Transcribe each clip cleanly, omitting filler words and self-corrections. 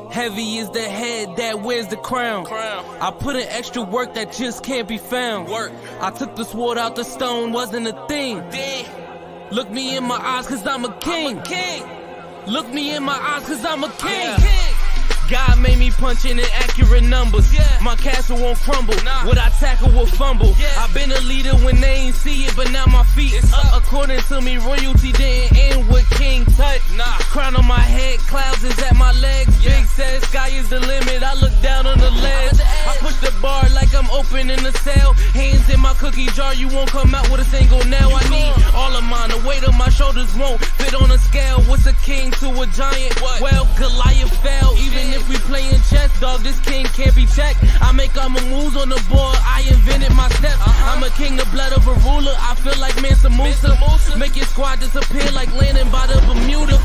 Heavy is the head that wears the crown. I put in extra work that just can't be found. I took the sword out the stone, wasn't a thing. Look me in my eyes cause I'm a king. Look me in my eyes cause I'm a king. God made me punch in inaccurate numbers. My castle won't crumble. What I tackle will fumble. I've been a leader when they ain't see it, but now my feet is up. According to me, royalty didn't end with King Tut. Crown on my head, clouds is at my legs. Big says sky is the limit. I look down on the ledge. I push the bar like I'm opening a cell. Hands in my cookie jar, you won't come out with a single nail. I need all of mine. The weight of my shoulders won't fit on a scale. What's a king to a giant? Well, Goliath fell. Even if we playin' chess, dog, this king can't be checked. I make all my moves on the board, I invented my steps. I'm a king, the blood of a ruler. I feel like Mansa Musa. Make your squad disappear like landing by the Bermuda.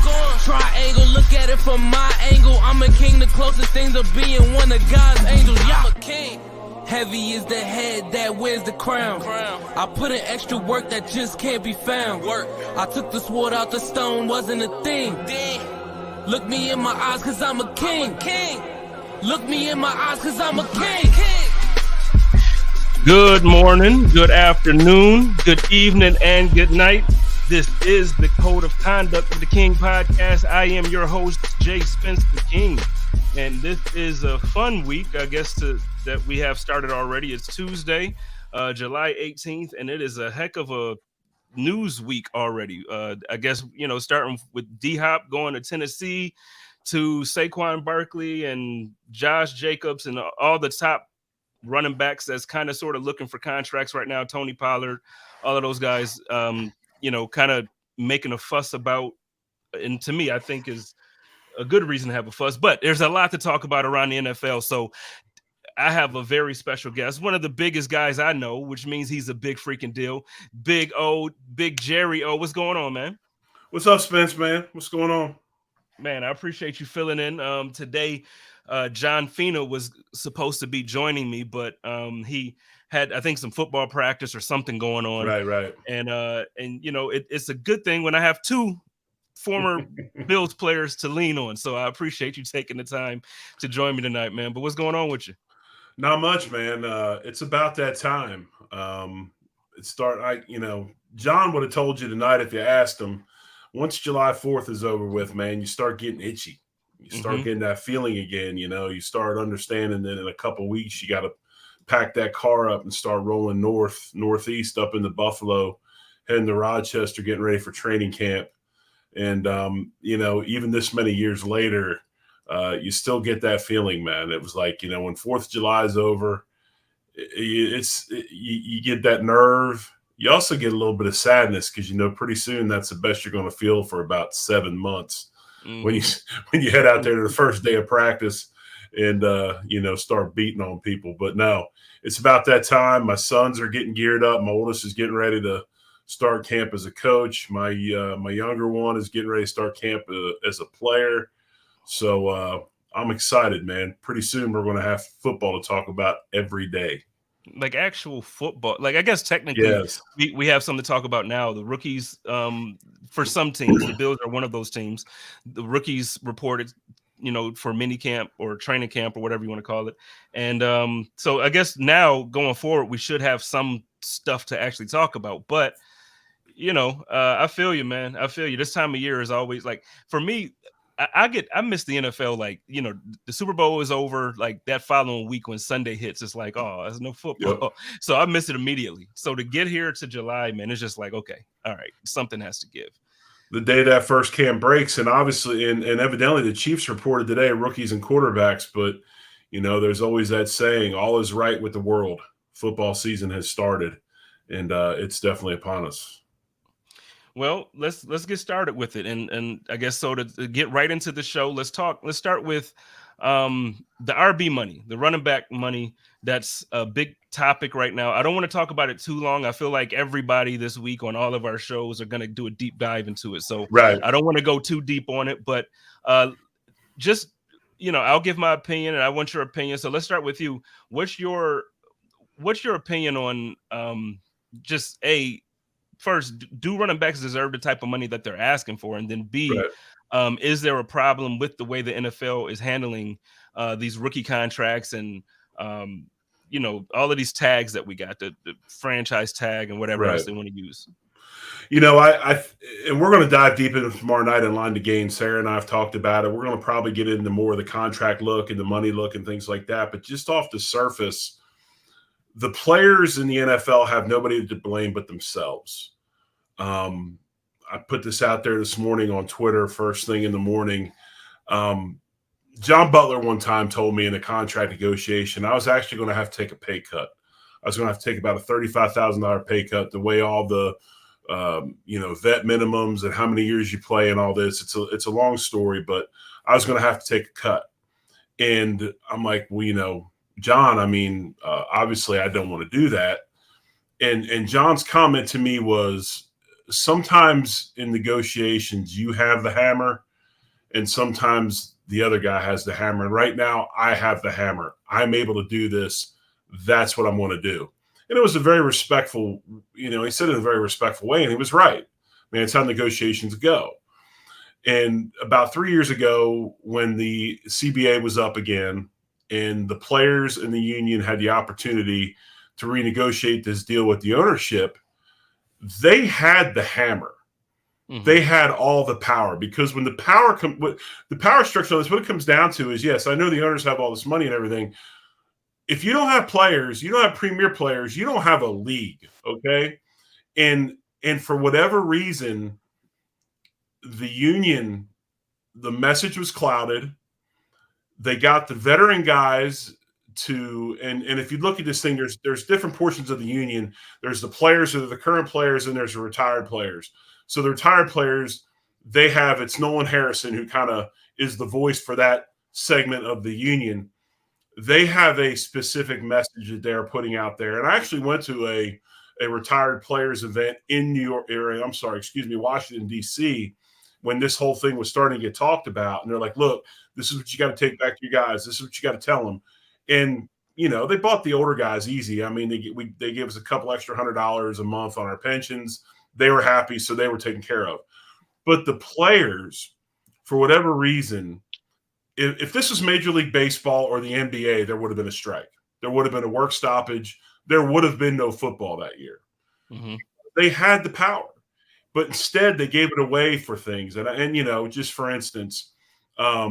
Triangle, look at it from my angle. I'm a king, the closest thing to being one of God's angels. Yeah, I'm a king. Heavy is the head that wears the crown. I put in extra work that just can't be found. I took the sword out the stone, wasn't a thing. Look me in my eyes cause I'm a king. Look me in my eyes cause I'm a king. Good morning, good afternoon, good evening, and good night. This is the Code of Conduct of the King podcast. I am your host, Jay Spence the King. And this is a fun week, I guess, that we have started already. It's Tuesday, July 18th, and it is a heck of a news week already. I guess, starting with D-Hop going to Tennessee, to Saquon Barkley and Josh Jacobs and all the top running backs that's kind of sort of looking for contracts right now. Tony Pollard, all of those guys, kind of making a fuss about, and to me, I think is a good reason to have a fuss. But there's a lot to talk about around the NFL. So I have a very special guest, one of the biggest guys I know, which means he's a big freaking deal. Big Jerry O. What's going on, man? What's up, Spence, man? What's going on? Man, I appreciate you filling in. Today, John Fina was supposed to be joining me, but he had, I think, some football practice or something going on. Right. And it's a good thing when I have two former Bills players to lean on. So I appreciate you taking the time to join me tonight, man. But what's going on with you? Not much, man. It's about that time. John would have told you tonight if you asked him. Once July 4th is over with, man, you start getting itchy. You start getting that feeling again. You start understanding that in a couple of weeks you got to pack that car up and start rolling northeast up into Buffalo, heading to Rochester, getting ready for training camp. And even this many years later, you still get that feeling, man. It was like, when 4th of July is over, you get that nerve. You also get a little bit of sadness because, pretty soon that's the best you're going to feel for about 7 months when you head out there to the first day of practice and, start beating on people. But no, it's about that time. My sons are getting geared up. My oldest is getting ready to start camp as a coach. My younger one is getting ready to start camp as a player. So I'm excited, man. Pretty soon we're going to have football to talk about every day. Like actual football. Like, I guess technically yes. we have something to talk about now. The rookies, for some teams, the Bills are one of those teams. The rookies reported, for mini camp or training camp or whatever you want to call it. And so I guess now going forward, we should have some stuff to actually talk about. But, I feel you, man. I feel you. This time of year is always like, for me, I miss the NFL. Like, the Super Bowl is over, like that following week when Sunday hits, it's like, oh, there's no football. Yep. So I miss it immediately. So to get here to July, man, it's just like, okay, all right, something has to give. The day that first camp breaks, and obviously, and evidently the Chiefs reported today, rookies and quarterbacks, but, there's always that saying, all is right with the world. Football season has started, and it's definitely upon us. Well, let's get started with it, and I guess so to get right into the show, let's start with the RB money, the running back money. That's a big topic right now. I don't want to talk about it too long. I feel like everybody this week on all of our shows are going to do a deep dive into it, so right. I don't want to go too deep on it, but just I'll give my opinion, and I want your opinion. So let's start with you. What's your opinion on first, do running backs deserve the type of money that they're asking for? And then B, right. Is there a problem with the way the NFL is handling these rookie contracts and all of these tags that we got, the franchise tag and whatever else Right. they want to use? I and we're going to dive deep into tomorrow night in Line to Gain. Sarah and I have talked about it. We're going to probably get into more of the contract look and the money look and things like that. But just off the surface, the players in the NFL have nobody to blame but themselves. I put this out there this morning on Twitter, first thing in the morning. John Butler one time told me in a contract negotiation, I was actually going to have to take a pay cut. I was going to have to take about a $35,000 pay cut to weigh all the vet minimums and how many years you play and all this. It's a long story, but I was going to have to take a cut. And I'm like, well, John, obviously I don't want to do that. And John's comment to me was, sometimes in negotiations you have the hammer and sometimes the other guy has the hammer. And right now I have the hammer. I'm able to do this. That's what I'm going to do. And it was a very respectful, he said it in a very respectful way, and he was right. It's how negotiations go. And about 3 years ago, when the CBA was up again and the players in the union had the opportunity to renegotiate this deal with the ownership, they had the hammer. Mm-hmm. They had all the power, because when the power structure on this, what it comes down to is, yes, I know the owners have all this money and everything. If you don't have players, you don't have premier players, you don't have a league, okay? And for whatever reason, the union, the message was clouded. They got the veteran guys to, and if you look at this thing, there's different portions of the union. There's the players that are the current players, and there's the retired players. So the retired players, it's Nolan Harrison who kind of is the voice for that segment of the union. They have a specific message that they're putting out there. And I actually went to a retired players event in Washington, D.C., when this whole thing was starting to get talked about. And they're like, look, this is what you got to take back to your guys. This is what you got to tell them. And, they bought the older guys easy. They gave us a couple extra $100 a month on our pensions. They were happy, so they were taken care of. But the players, for whatever reason, if this was Major League Baseball or the NBA, there would have been a strike. There would have been a work stoppage. There would have been no football that year. Mm-hmm. They had the power, but instead they gave it away for things. And just for instance, there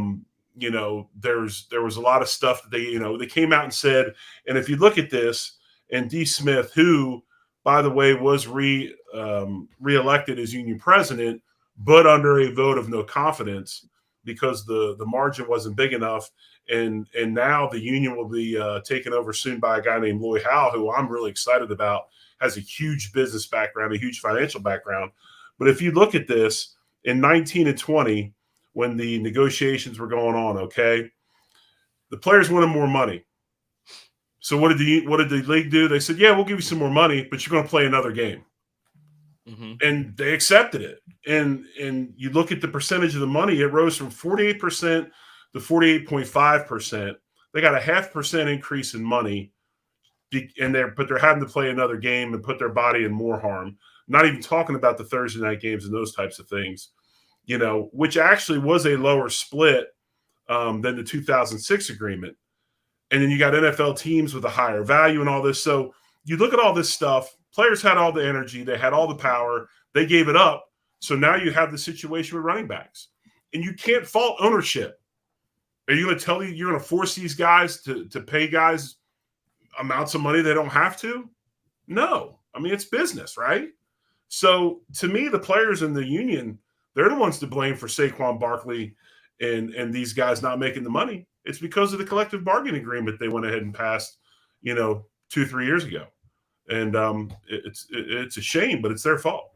was a lot of stuff that they came out and said. And if you look at this, and D. Smith, who, by the way, was reelected as union president, but under a vote of no confidence, because the margin wasn't big enough. And now the union will be taken over soon by a guy named Lloyd Howe, who I'm really excited about, has a huge business background, a huge financial background. But if you look at this, in 19 and 20, when the negotiations were going on, okay, the players wanted more money. So what did the league do? They said, yeah, we'll give you some more money, but you're going to play another game. Mm-hmm. And they accepted it. And you look at the percentage of the money, it rose from 48% to 48.5%. They got a 0.5% increase in money, but they're having to play another game and put their body in more harm. Not even talking about the Thursday night games and those types of things, which actually was a lower split than the 2006 agreement. And then you got NFL teams with a higher value and all this. So you look at all this stuff. Players had all the energy. They had all the power. They gave it up. So now you have the situation with running backs. And you can't fault ownership. Are you going to tell you're going to force these guys to pay guys amounts of money they don't have to? No. It's business, right? So to me, the players in the union, they're the ones to blame for Saquon Barkley and these guys not making the money. It's because of the collective bargaining agreement they went ahead and passed, 2-3 years ago. And it's a shame, but it's their fault.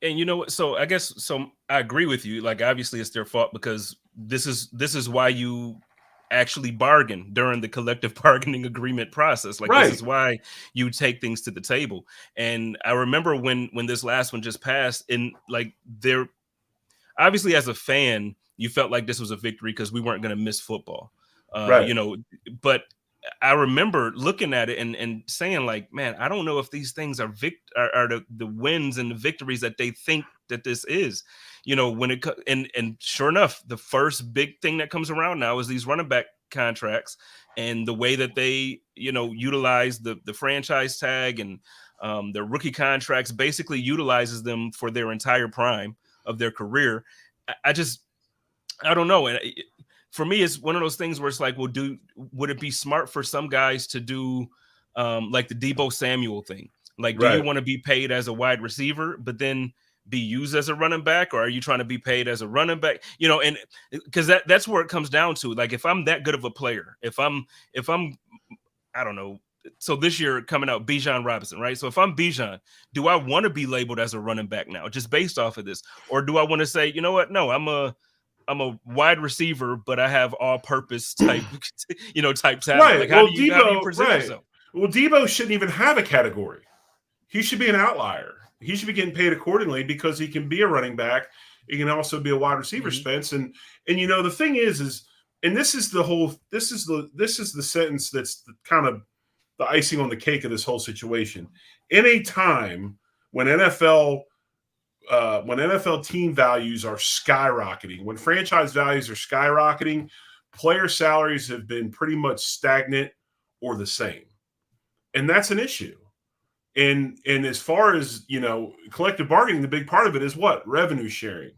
And you know what? So I agree with you. Like, obviously it's their fault, because this is why you actually bargain during the collective bargaining agreement process. Like, right. This is why you take things to the table. And I remember when this last one just passed, and like, there, obviously as a fan, you felt like this was a victory because we weren't going to miss football, right. But I remember looking at it and saying, like, man, I don't know if these things are the wins and the victories that they think that this is. and sure enough, the first big thing that comes around now is these running back contracts and the way that they, utilize the franchise tag and their rookie contracts basically utilizes them for their entire prime of their career. I don't know. And for me, it's one of those things where it's like, would it be smart for some guys to do like the Deebo Samuel thing? Like, do you want to be paid as a wide receiver, but then be used as a running back, or are you trying to be paid as a running back? And because that's where it comes down to. Like, if I'm that good of a player, if I'm, I don't know. So this year coming out, Bijan Robinson, right? So if I'm Bijan, do I want to be labeled as a running back now, just based off of this, or do I want to say, you know what? No, I'm a wide receiver, but I have all-purpose type, type talent. Right. Like, how do you present yourself? Well, Deebo shouldn't even have a category. He should be an outlier. He should be getting paid accordingly because he can be a running back. He can also be a wide receiver, Spence. And the thing is, and this is the sentence that's kind of the icing on the cake of this whole situation. In a time when NFL team values are skyrocketing, when franchise values are skyrocketing, player salaries have been pretty much stagnant or the same. And that's an issue. And as far as, collective bargaining, the big part of it is what? Revenue sharing.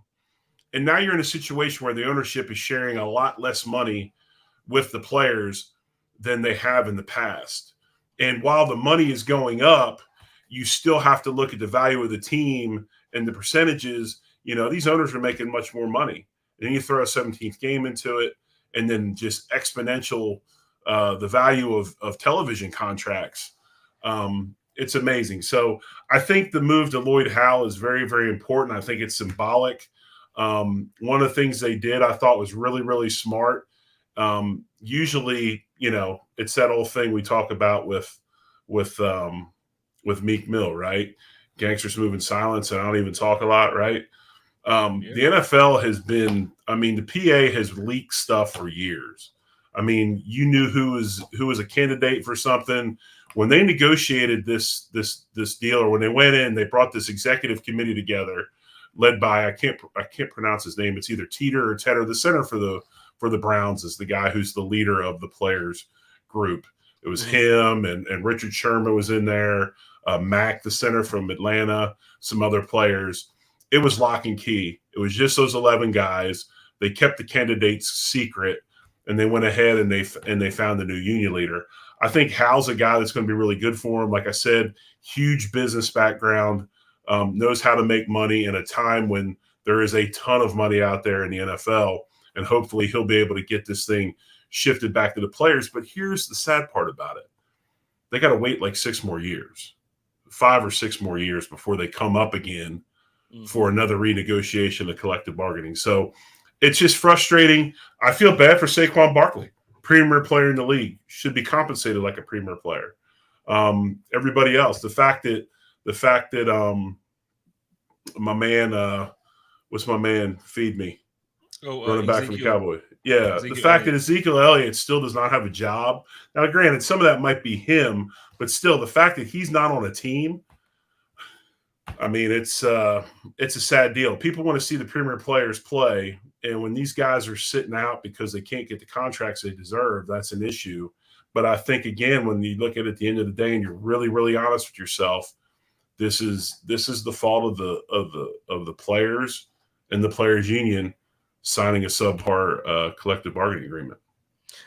And now you're in a situation where the ownership is sharing a lot less money with the players than they have in the past. And while the money is going up, you still have to look at the value of the team and the percentages. These owners are making much more money. And then you throw a 17th game into it, and then just exponential the value of television contracts. It's amazing. So I think the move to Lloyd Howe is very, very important. I think it's symbolic. One of the things they did I thought was really, really smart. Usually, it's that old thing we talk about with Meek Mill, right? Gangsters move in silence, and I don't even talk a lot, right? The NFL has been, the PA has leaked stuff for years. You knew who was a candidate for something. When they negotiated this deal, or when they went in, they brought this executive committee together, led by I can't pronounce his name. It's either Teeter or Tedder. The center for the Browns is the guy who's the leader of the players group. It was him and Richard Sherman was in there. Mack, the center from Atlanta, some other players. It was lock and key. It was just those 11 guys. They kept the candidates secret, and they went ahead and they found the new union leader. I think Hal's a guy that's going to be really good for him. Like I said, huge business background, knows how to make money in a time when there is a ton of money out there in the NFL, and hopefully he'll be able to get this thing shifted back to the players. But here's the sad part about it. They got to wait like 6 more years, 5 or 6 more years before they come up again for another renegotiation of collective bargaining. So it's just frustrating. I feel bad for Saquon Barkley. Premier player in the league, should be compensated like a premier player. Everybody else, the fact that my man, what's my man? Feed me. Running back from the Cowboys. Yeah, the fact that Ezekiel Elliott still does not have a job. Now, granted, some of that might be him, but still, the fact that he's not on a team, it's a sad deal. People want to see the premier players play. And when these guys are sitting out because they can't get the contracts they deserve, that's an issue. But I think, again, when you look at it at the end of the day and you're really, really honest with yourself, this is the fault of the players and the players' union signing a subpar collective bargaining agreement.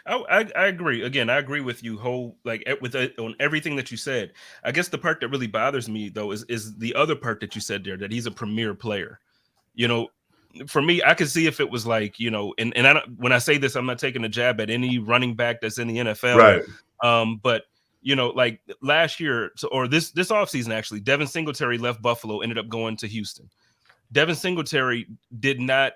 I agree. Again, I agree with you on everything that you said. I guess the part that really bothers me, though, is the other part that you said there, that he's a premier player. For me, I could see if it was like, and I don't, when I say this, I'm not taking a jab at any running back that's in the NFL. Right. But, like last year or this offseason, actually, Devin Singletary left Buffalo, ended up going to Houston. Devin Singletary did not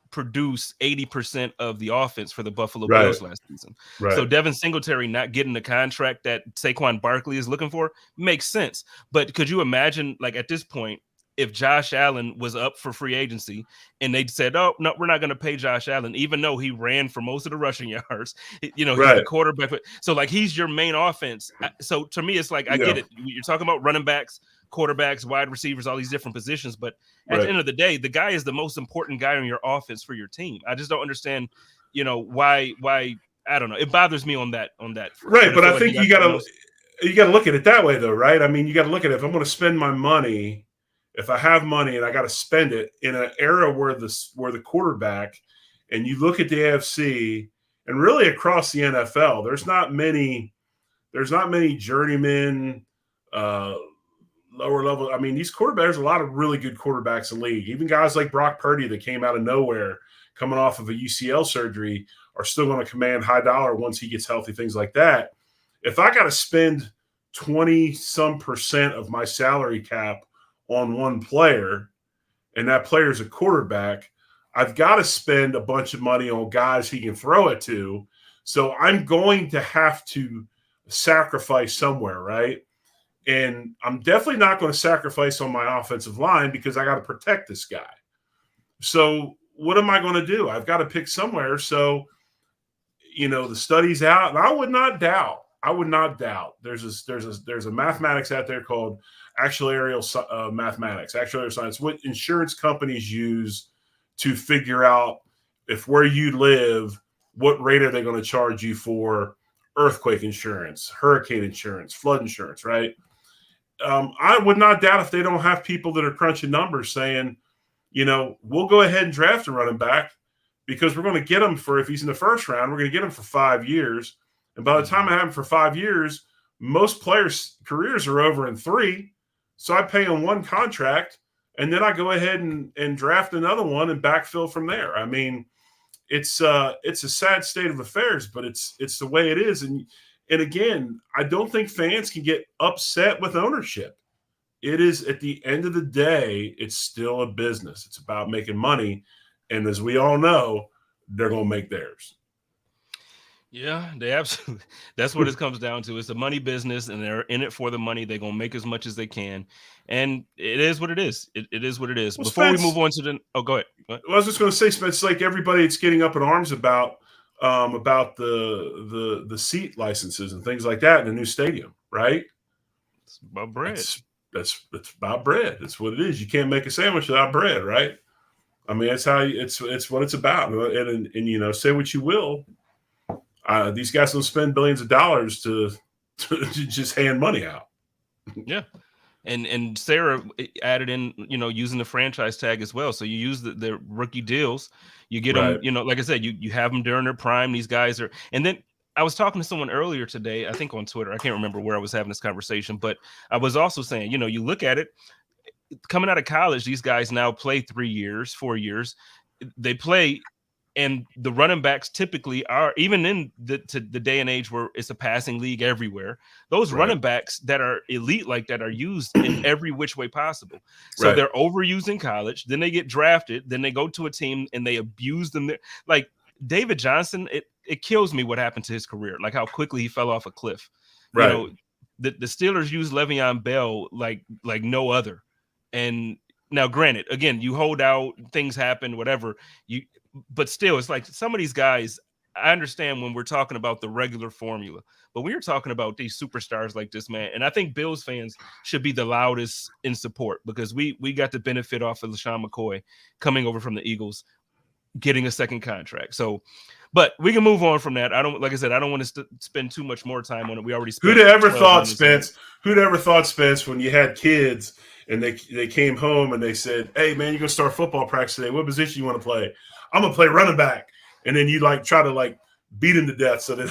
produce 80% of the offense for the Buffalo Bills last season. Right. So Devin Singletary not getting the contract that Saquon Barkley is looking for makes sense. But could you imagine, like, at this point, if Josh Allen was up for free agency and they said, oh, no, we're not going to pay Josh Allen, even though he ran for most of the rushing yards, he's the quarterback. So, like, he's your main offense. So to me, it's like, I get it. You're talking about running backs, quarterbacks, wide receivers, all these different positions. But at the end of the day, the guy is the most important guy on your offense for your team. I just don't understand, why I don't know. It bothers me on that. Right, but I think you gotta look at it that way, though, right? I mean, you got to look at it. If I'm going to spend my money, if I have money and I got to spend it in an era where the quarterback, and you look at the AFC and really across the NFL, there's not many journeymen, lower level. I mean, these quarterbacks, there's a lot of really good quarterbacks in the league. Even guys like Brock Purdy that came out of nowhere, coming off of a UCL surgery, are still going to command high dollar once he gets healthy, things like that. If I got to spend 20% of my salary cap on one player, and that player is a quarterback, I've got to spend a bunch of money on guys he can throw it to. So I'm going to have to sacrifice somewhere, right? And I'm definitely not going to sacrifice on my offensive line because I got to protect this guy. So what am I going to do? I've got to pick somewhere. So, the study's out, and I would not doubt. There's a mathematics out there called actuarial mathematics, actuarial science, what insurance companies use to figure out if where you live, what rate are they going to charge you for earthquake insurance, hurricane insurance, flood insurance, right? I would not doubt if they don't have people that are crunching numbers saying, we'll go ahead and draft a running back because we're going to get him for, if he's in the first round, we're going to get him for 5 years. And by the time I have him for 5 years, most players' careers are over in 3. So I pay him one contract, and then I go ahead and draft another one and backfill from there. I mean, it's a sad state of affairs, but it's the way it is. And again, I don't think fans can get upset with ownership. It is, at the end of the day, it's still a business. It's about making money. And as we all know, they're going to make theirs. Yeah, they absolutely. That's what it comes down to. It's a money business, and they're in it for the money. They're going to make as much as they can. And it is what it is. It is what it is. Well, Before Spence, we move on to the – go ahead. Well, I was just going to say, Spence, like everybody, it's getting up in arms about the seat licenses and things like that in the new stadium, right? It's about bread. That's about bread. That's what it is. You can't make a sandwich without bread, right? I mean, it's what it's about. And say what you will, these guys don't spend billions of dollars to just hand money out. Yeah. And Sarah added in, using the franchise tag as well. So you use the rookie deals, you get them, like I said, you have them during their prime. These guys are, and then I was talking to someone earlier today, I think on Twitter, I can't remember where I was having this conversation, but I was also saying, you look at it coming out of college, these guys now play 3 years, 4 years, they play. And the running backs typically are, even in the day and age where it's a passing league everywhere, those running backs that are elite like that are used in every which way possible. So they're overused in college, then they get drafted, then they go to a team and they abuse them. Like David Johnson, it kills me what happened to his career, like how quickly he fell off a cliff. Right. The Steelers use Le'Veon Bell like no other. And now, granted, again, you hold out, things happen, whatever. But still, it's like some of these guys, I understand when we're talking about the regular formula, but when you're talking about these superstars like this, man, and I think Bills fans should be the loudest in support because we got the benefit off of LaShawn McCoy coming over from the Eagles, getting a second contract. So, but we can move on from that. I don't want to spend too much more time on it. We already spent. Who'd ever thought, Spence, when you had kids and they came home and they said, "Hey, man, you're gonna start football practice today. What position you want to play?" "I'm gonna play running back," and then you try to beat them to death so they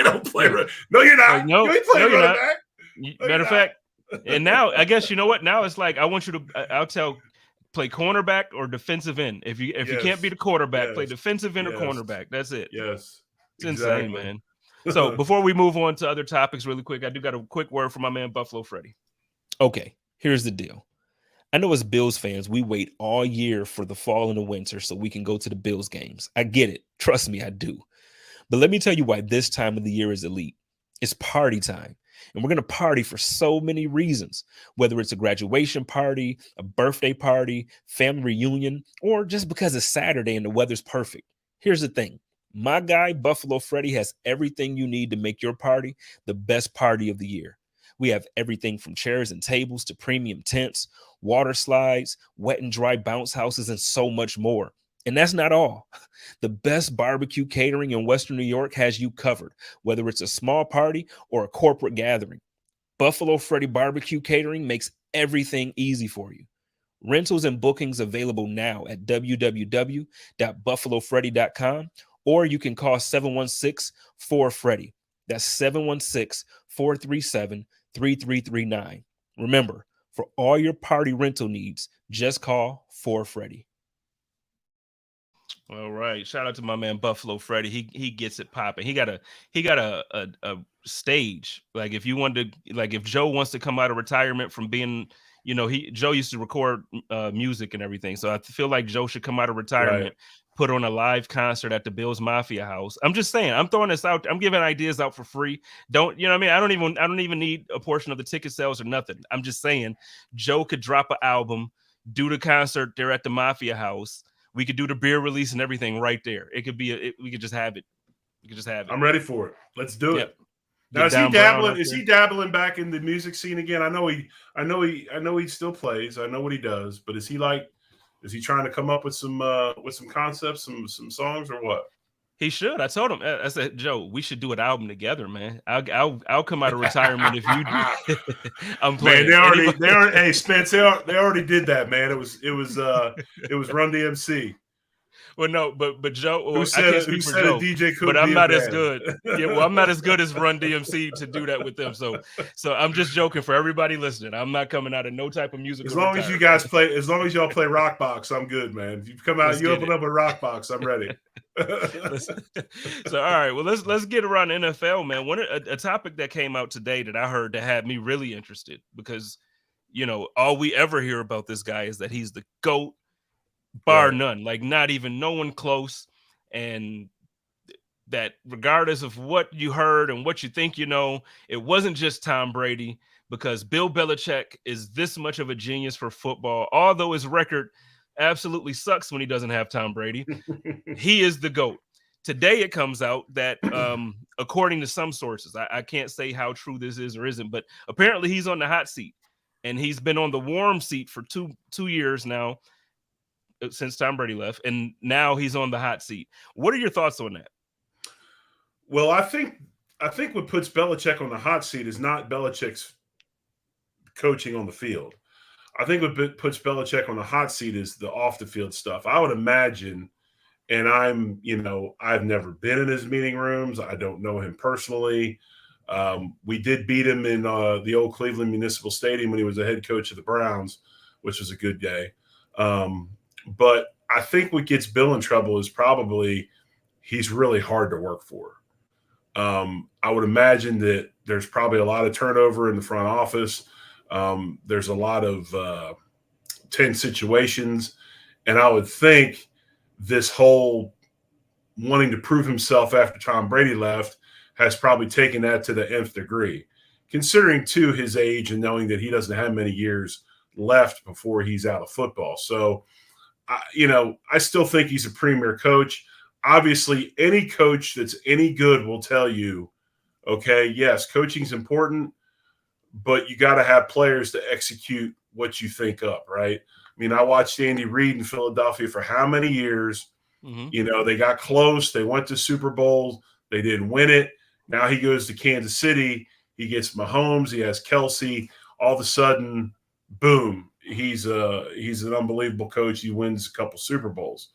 don't play. No, you're not. No, you ain't playing running back. Matter of fact, and now I guess you know what? Now it's like I want you to. I'll tell. Play cornerback or defensive end. If you can't be the quarterback, play defensive end or cornerback. That's it. Yes, it's insane, man. So before we move on to other topics, really quick, I do got a quick word from my man Buffalo Freddy. Okay, here's the deal. I know as Bills fans, we wait all year for the fall and the winter so we can go to the Bills games. I get it. Trust me, I do. But let me tell you why this time of the year is elite. It's party time. And we're going to party for so many reasons, whether it's a graduation party, a birthday party, family reunion, or just because it's Saturday and the weather's perfect. Here's the thing. My guy, Buffalo Freddy, has everything you need to make your party the best party of the year. We have everything from chairs and tables to premium tents, water slides, wet and dry bounce houses, and so much more. And that's not all. The best barbecue catering in Western New York has you covered, whether it's a small party or a corporate gathering. Buffalo Freddy Barbecue Catering makes everything easy for you. Rentals and bookings available now at www.buffalofreddy.com, or you can call 716-4FREDDY. That's 716-437-3339. Remember, for all your party rental needs, just call 4Freddy. All right. Shout out to my man Buffalo Freddy. He gets it popping. He got a stage. Like if you wanted to, like if Joe wants to come out of retirement from being, Joe used to record music and everything. So I feel like Joe should come out of retirement, put on a live concert at the Bills Mafia house. I'm just saying, I'm throwing this out. I'm giving ideas out for free. Don't, you know what I mean? I don't even need a portion of the ticket sales or nothing. I'm just saying Joe could drop an album, do the concert there at the Mafia house. We could do the beer release and everything right there. It could be we could just have it. We could just have it. I'm ready for it. Let's do it. Now, is he dabbling back in the music scene again? I know he still plays. I know what he does, but is he trying to come up with some concepts, some songs, or what? He should. I told him. I said, Joe, we should do an album together, man. I'll come out of retirement if you do. I'm playing. Man, they already. Hey, Spence, they already did that, man. It was Run DMC. Well, no, but Joe. Who said Joe, DJ could but I'm not as band. good. Yeah, well, I'm not as good as Run DMC to do that with them. So I'm just joking for everybody listening. I'm not coming out of no type of music. As long as y'all play Rockbox, I'm good, man. If you come out, you open up a Rockbox, I'm ready. So all right, well let's get around the NFL, man. A topic that came out today that I heard that had me really interested, because all we ever hear about this guy is that he's the GOAT, bar none, like no one close, and that regardless of what you heard and what you think it wasn't just Tom Brady, because Bill Belichick is this much of a genius for football. Although his record absolutely sucks when he doesn't have Tom Brady, he is the GOAT. Today it comes out that according to some sources, I can't say how true this is or isn't, but apparently he's on the hot seat, and he's been on the warm seat for two years now since Tom Brady left, and now he's on the hot seat. What are your thoughts on that? Well, I think what puts Belichick on the hot seat is not Belichick's coaching on the field. I think what puts Belichick on the hot seat is the off the field stuff. I would imagine, and I've never been in his meeting rooms. I don't know him personally. We did beat him in the old Cleveland Municipal Stadium when he was the head coach of the Browns, which was a good day. But I think what gets Bill in trouble is probably he's really hard to work for. I would imagine that there's probably a lot of turnover in the front office. There's a lot of tense situations. And I would think this whole wanting to prove himself after Tom Brady left has probably taken that to the nth degree, considering, too, his age and knowing that he doesn't have many years left before he's out of football. So, I still think he's a premier coach. Obviously, any coach that's any good will tell you, okay, yes, coaching's important, but you got to have players to execute what you think up, right? I mean, I watched Andy Reid in Philadelphia for how many years? Mm-hmm. They got close. They went to Super Bowls. They didn't win it. Now he goes to Kansas City. He gets Mahomes. He has Kelsey. All of a sudden, boom, he's an unbelievable coach. He wins a couple Super Bowls.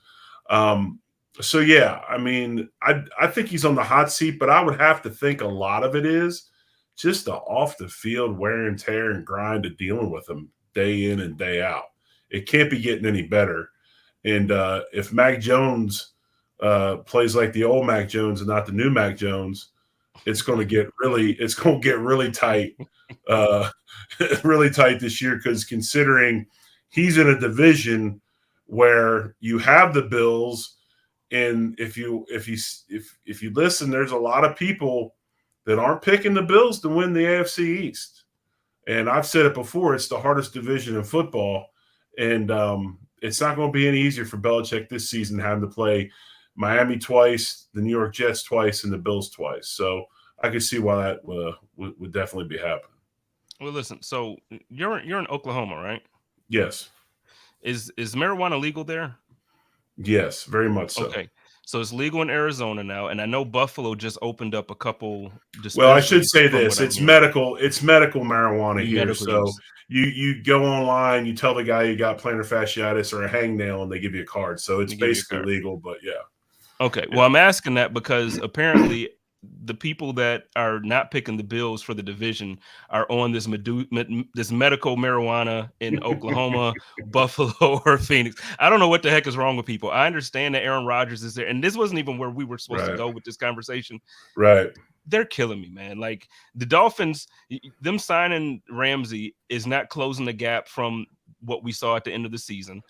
So, yeah, I mean, I think he's on the hot seat, but I would have to think a lot of it is just the off-the-field wear and tear and grind of dealing with him day in and day out. It can't be getting any better. And if Mac Jones plays like the old Mac Jones and not the new Mac Jones, it's going to get really tight, really tight this year, because considering he's in a division where you have the Bills, and if you listen, there's a lot of people that aren't picking the Bills to win the AFC East. And I've said it before, it's the hardest division in football. And it's not going to be any easier for Belichick this season having to play Miami twice, the New York Jets twice, and the Bills twice. So I could see why that would definitely be happening. Well, listen. So you're in Oklahoma, right? Yes. Is marijuana legal there? Yes, very much so. Okay. So it's legal in Arizona now, and I know Buffalo just opened up a couple Well, I should dispensaries say from what this: I'm hearing. it's medical marijuana here. Medical So use. you go online, you tell the guy you got plantar fasciitis or a hangnail, and they give you a card. So it's They give you a basically card. legal. But yeah, Okay. yeah. Well, I'm asking that because apparently the people that are not picking the Bills for the division are on this this medical marijuana in Oklahoma, Buffalo, or Phoenix. I don't know what the heck is wrong with people. I understand that Aaron Rodgers is there, and this wasn't even where we were supposed to Right, go with this conversation. right. They're killing me, man. Like the Dolphins, them signing Ramsey is not closing the gap from what we saw at the end of the season.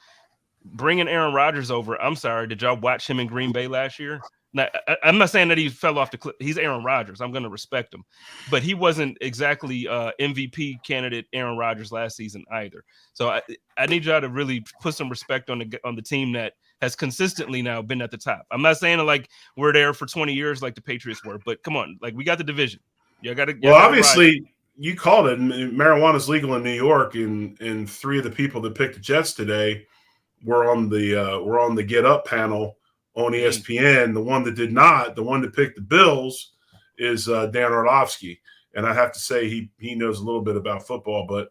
Bringing Aaron Rodgers over, I'm sorry, did y'all watch him in Green Bay last year? Now, I'm not saying that he fell off the cliff. He's Aaron Rodgers. I'm going to respect him, but he wasn't exactly MVP candidate Aaron Rodgers last season either. So I need y'all to really put some respect on the team that has consistently now been at the top. I'm not saying like we're there for 20 years like the Patriots were, but come on, like we got the division. Y'all got to. Well, obviously, you called it. Marijuana is legal in New York, and three of the people that picked the Jets today were on the Get Up panel on ESPN. The one that did not, the one that picked the Bills, is Dan Orlovsky, and I have to say he knows a little bit about football. But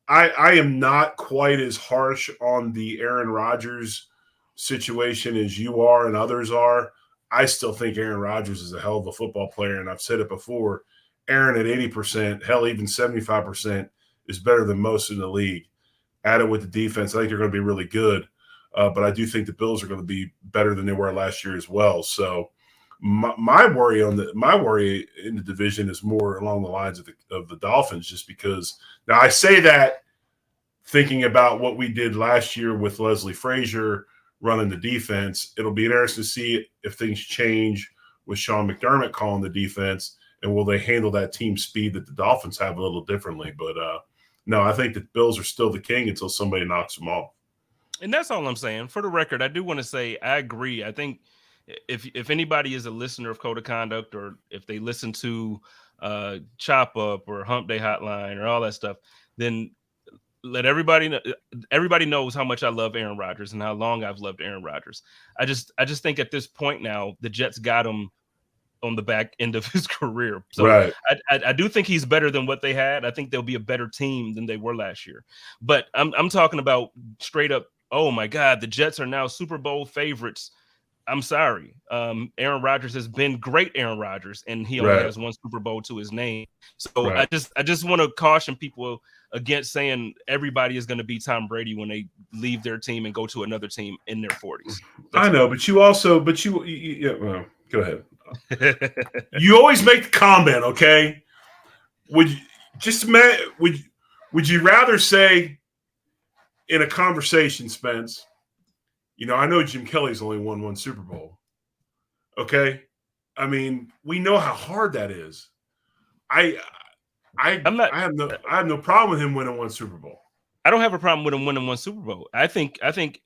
I am not quite as harsh on the Aaron Rodgers situation as you are and others are. I still think Aaron Rodgers is a hell of a football player, and I've said it before. Aaron at 80%, hell, even 75% is better than most in the league. Added with the defense, I think they're going to be really good. But I do think the Bills are going to be better than they were last year as well. So my worry in the division is more along the lines of the Dolphins, just because now I say that thinking about what we did last year with Leslie Frazier running the defense. It'll be interesting to see if things change with Sean McDermott calling the defense, and will they handle that team speed that the Dolphins have a little differently. But no, I think the Bills are still the king until somebody knocks them off. And that's all I'm saying. For the record, I do want to say I agree. I think if anybody is a listener of Code of Conduct, or if they listen to Chop Up or Hump Day Hotline or all that stuff, then let everybody know. Everybody knows how much I love Aaron Rodgers and how long I've loved Aaron Rodgers. I just think at this point now the Jets got him on the back end of his career. So right. I do think he's better than what they had. I think they'll be a better team than they were last year. But I'm talking about straight up, oh my God, the Jets are now Super Bowl favorites. I'm sorry. Aaron Rodgers has been great Aaron Rodgers, and he only has one Super Bowl to his name. So I just want to caution people against saying everybody is going to be Tom Brady when they leave their team and go to another team in their 40s. I know, but you well, go ahead. You always make the comment, okay? Would you rather say in a conversation, Spence, I know Jim Kelly's only won one Super Bowl. Okay? I mean, we know how hard that is. I have no problem with him winning one Super Bowl. I don't have a problem with him winning one Super Bowl. I think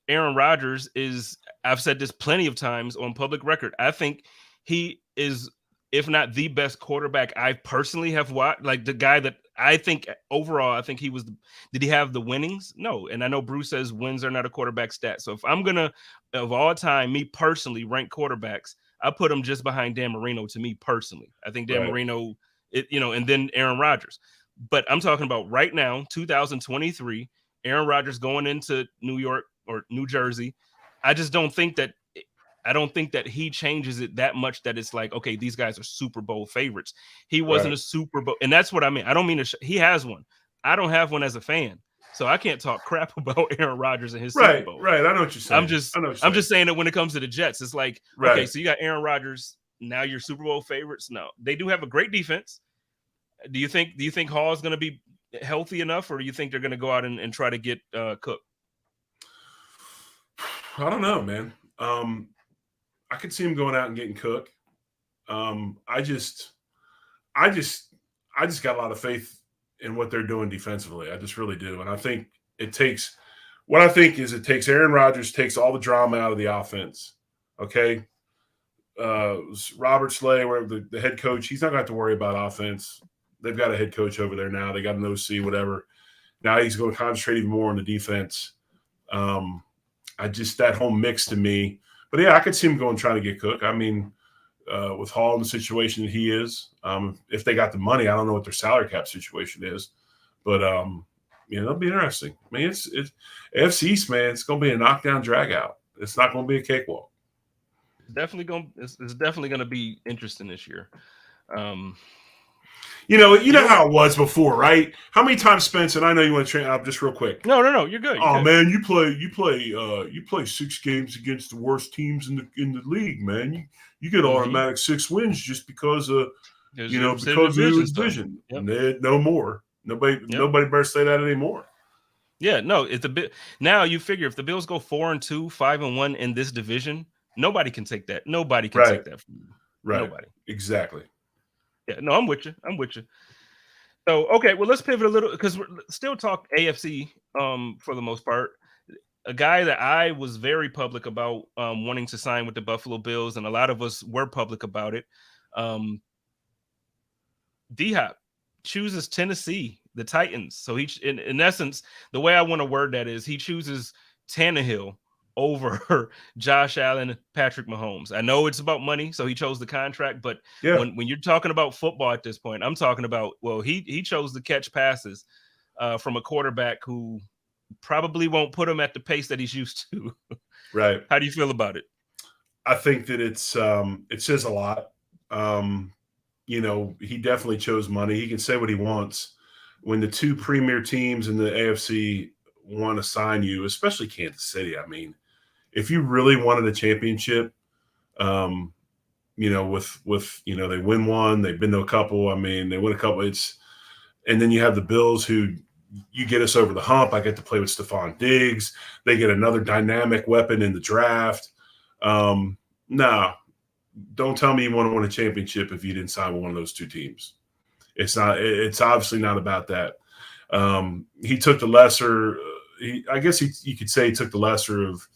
Aaron Rodgers is, I've said this plenty of times on public record, I think he is, if not the best quarterback I personally have watched, like the guy that I think overall, I think he was, did he have the winnings? No. And I know Bruce says wins are not a quarterback stat. So if I'm going to, of all time, me personally rank quarterbacks, I put him just behind Dan Marino to me personally. I think Dan Marino, and then Aaron Rodgers. But I'm talking about right now, 2023, Aaron Rodgers going into New York or New Jersey. I don't think that he changes it that much that it's like, okay, these guys are Super Bowl favorites. He wasn't a Super Bowl. And that's what I mean. I don't mean he has one. I don't have one as a fan. So I can't talk crap about Aaron Rodgers and his Super Bowl. Right. I know what you're saying. I'm just saying that when it comes to the Jets, it's like, okay, so you got Aaron Rodgers. Now you're Super Bowl favorites. No, they do have a great defense. Do you think Hall is going to be healthy enough, or do you think they're going to go out and try to get Cook? I don't know, man. I could see him going out and getting Cook. I just got a lot of faith in what they're doing defensively. I just really do. And I think it takes Aaron Rodgers, takes all the drama out of the offense. Okay. Robert Slay, where the head coach, he's not going to have to worry about offense. they've got a head coach over there now. They got an OC, whatever. Now he's going to concentrate even more on the defense. That whole mix to me. But yeah, I could see him going trying to get Cook. I mean, with Hall in the situation that he is, if they got the money, I don't know what their salary cap situation is, but it'll be interesting. I mean, it's AFC East, man. It's going to be a knockdown drag out. It's not going to be a cakewalk. It's definitely going to be interesting this year. You know how it was before, right? How many times, Spence? And I know you want to train up just real quick. No, you're good. You're good. Man, you play 6 games against the worst teams in the league, man. You get automatic 6 wins just because of because of your division. Yep. No more. Nobody better say that anymore. Yeah, no, it's a bit. Now you figure if the Bills go 4-2, 5-1 in this division, nobody can take that. Nobody can take that from you. Right. Nobody. Exactly. Yeah, no, I'm with you. So, okay, well, let's pivot a little because we're still talk AFC for the most part. A guy that I was very public about wanting to sign with the Buffalo Bills, and a lot of us were public about it. D-Hop chooses Tennessee, the Titans. So he, in essence, the way I want to word that is he chooses Tannehill over Josh Allen, Patrick Mahomes. I know it's about money, so he chose the contract. But when you're talking about football at this point, I'm talking about, well, he chose to catch passes from a quarterback who probably won't put him at the pace that he's used to. Right. How do you feel about it? I think that it says a lot. He definitely chose money. He can say what he wants. When the 2 premier teams in the AFC want to sign you, especially Kansas City, I mean, if you really wanted a championship, with they win one, they've been to a couple. I mean, they win a couple. And then you have the Bills who you get us over the hump. I get to play with Stephon Diggs. They get another dynamic weapon in the draft. No, don't tell me you want to win a championship if you didn't sign with one of those 2 teams. It's obviously not about that. He took the lesser. I guess you could say he took the lesser of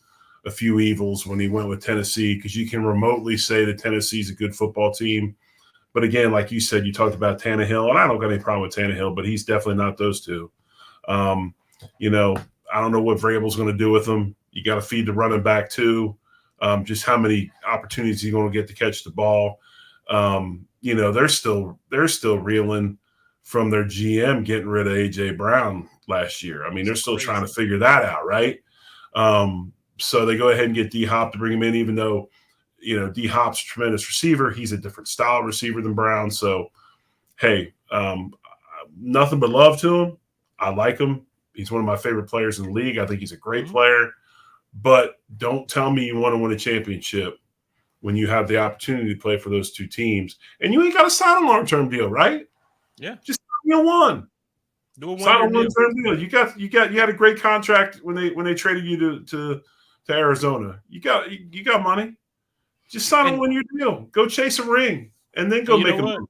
a few evils when he went with Tennessee, because you can remotely say that Tennessee's a good football team. But again, like you said, you talked about Tannehill, and I don't got any problem with Tannehill, but he's definitely not those 2. I don't know what Vrabel's going to do with him. You got to feed the running back too. Just how many opportunities he's going to get to catch the ball. They're still reeling from their GM getting rid of A.J. Brown last year. I mean, they're still trying to figure that out, right? So they go ahead and get D-Hop to bring him in, even though, D-Hop's a tremendous receiver. He's a different style receiver than Brown. So, hey, nothing but love to him. I like him. He's one of my favorite players in the league. I think he's a great player. But don't tell me you want to win a championship when you have the opportunity to play for those 2 teams. And you ain't got to sign a long-term deal, right? Yeah. Just sign one. Do a sign a one-term deal. You had a great contract when they traded you to Arizona. You got money. Just sign a 1-year deal. Go chase a ring, and then go make a move.